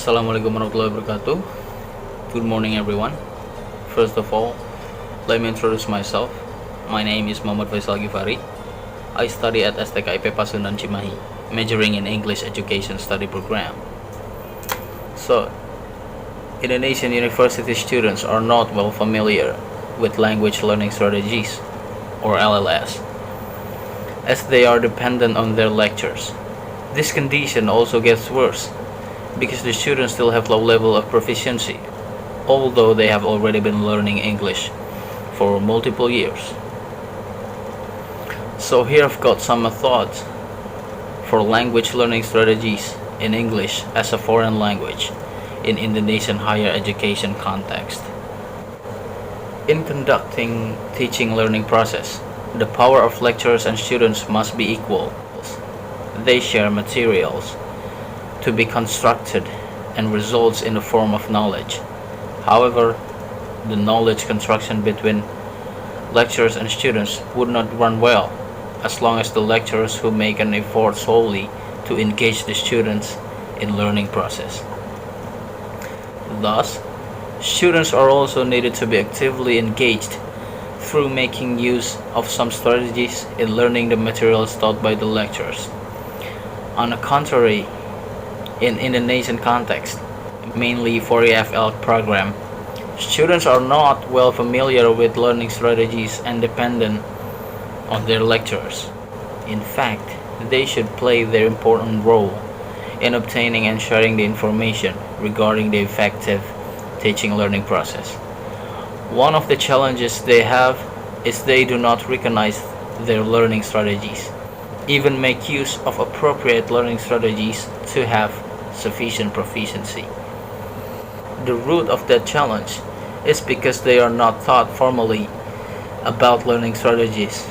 Assalamualaikum warahmatullahi wabarakatuh. Good morning, everyone. First of all, let me introduce myself. My name is Faishal Ghifary. I study at STKIP Pasundan Cimahi, majoring in English Education Study Program. So, Indonesian university students are not well familiar with language learning strategies, or LLS, as they are dependent on their lectures. This condition also gets worse because the students still have low level of proficiency, although they have already been learning English for multiple years. So here I've got some thoughts for language learning strategies in English as a foreign language in Indonesian higher education context. In conducting teaching learning process, the power of lecturers and students must be equal. They share materials to be constructed and results in the form of knowledge. However, the knowledge construction between lecturers and students would not run well as long as the lecturers who make an effort solely to engage the students in learning process. Thus, students are also needed to be actively engaged through making use of some strategies in learning the materials taught by the lecturers. On the contrary, in Indonesian context, mainly for EFL program, students are not well familiar with learning strategies and dependent on their lecturers. In fact, they should play their important role in obtaining and sharing the information regarding the effective teaching learning process. One of the challenges they have is they do not recognize their learning strategies, even make use of appropriate learning strategies to have sufficient proficiency. The root of that challenge is because they are not taught formally about learning strategies.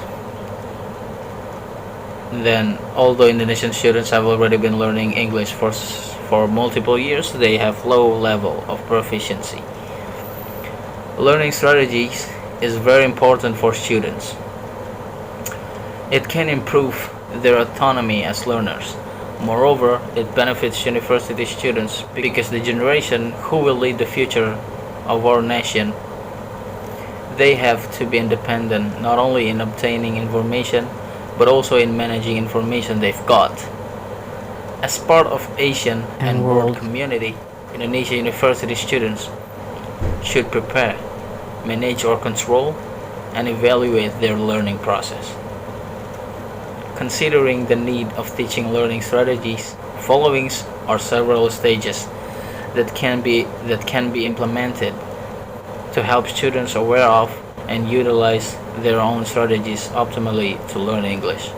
Then, although Indonesian students have already been learning English for multiple years, they have low level of proficiency. Learning strategies is very important for students. It can improve their autonomy as learners. Moreover, it benefits university students because the generation who will lead the future of our nation, they have to be independent not only in obtaining information but also in managing information they've got. As part of Asian and world community, Indonesia university students should prepare, manage or control, and evaluate their learning process. Considering the need of teaching learning strategies, following are several stages that can be implemented to help students aware of and utilize their own strategies optimally to learn English.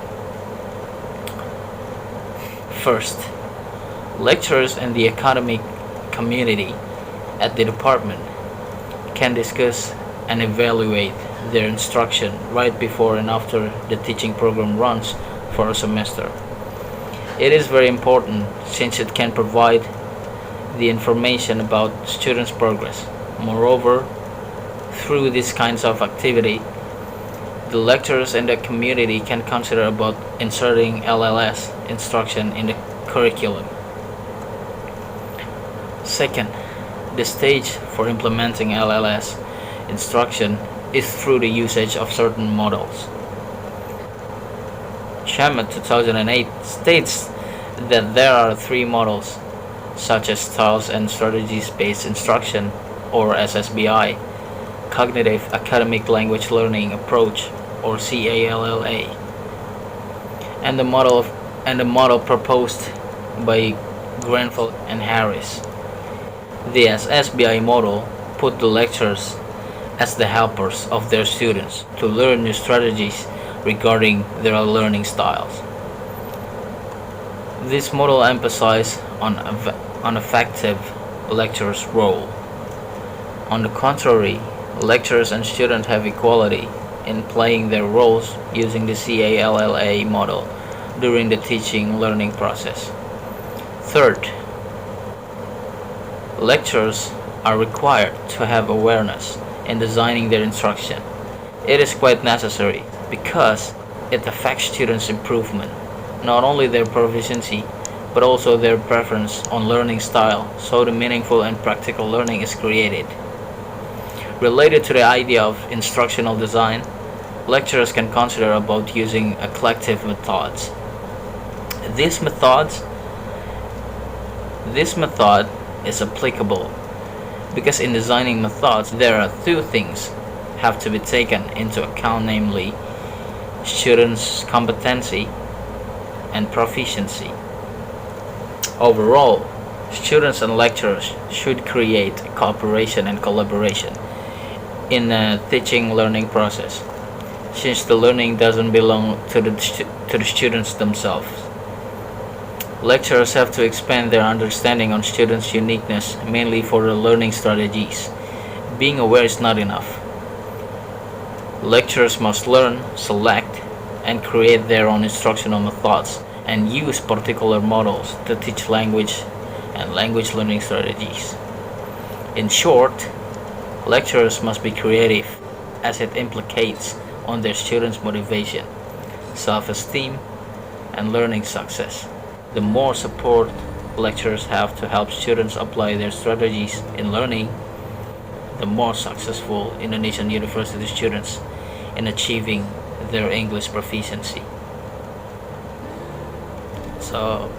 First, lecturers and the academic community at the department can discuss and evaluate their instruction right before and after the teaching program runs for a semester. It is very important since it can provide the information about students' progress. Moreover, through these kinds of activity, the lecturers and the community can consider about inserting LLS instruction in the curriculum. Second, the stage for implementing LLS instruction is through the usage of certain models. Chamet 2008 states that there are three models, such as Styles and Strategies-Based Instruction, or SSBI, Cognitive Academic Language Learning Approach, or CALLA, and the model proposed by Grenfell and Harris. The SSBI model put the lecturers as the helpers of their students to learn new strategies regarding their learning styles. This model emphasizes on effective lecturers' role. On the contrary, lecturers and students have equality in playing their roles using the CALLA model during the teaching learning process. Third, lecturers are required to have awareness in designing their instruction. It is quite necessary because it affects students' improvement, not only their proficiency, but also their preference on learning style, so the meaningful and practical learning is created. Related to the idea of instructional design, lecturers can consider about using eclectic methods. This methods this method is applicable because in designing methods there are two things have to be taken into account, namely students' competency and proficiency. Overall, students and lecturers should create cooperation and collaboration in a teaching learning process, since the learning doesn't belong to the students themselves. Lecturers have to expand their understanding on students' uniqueness, mainly for the learning strategies. Being aware is not enough. Lecturers must learn, select, and create their own instructional methods and use particular models to teach language and language learning strategies. In short, lecturers must be creative as it implicates on their students' motivation, self-esteem, and learning success. The more support lecturers have to help students apply their strategies in learning, the more successful Indonesian university students in achieving their English proficiency. So,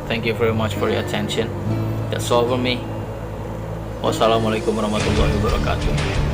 thank you very much for your attention. That's all for me. Wassalamualaikum warahmatullahi wabarakatuh.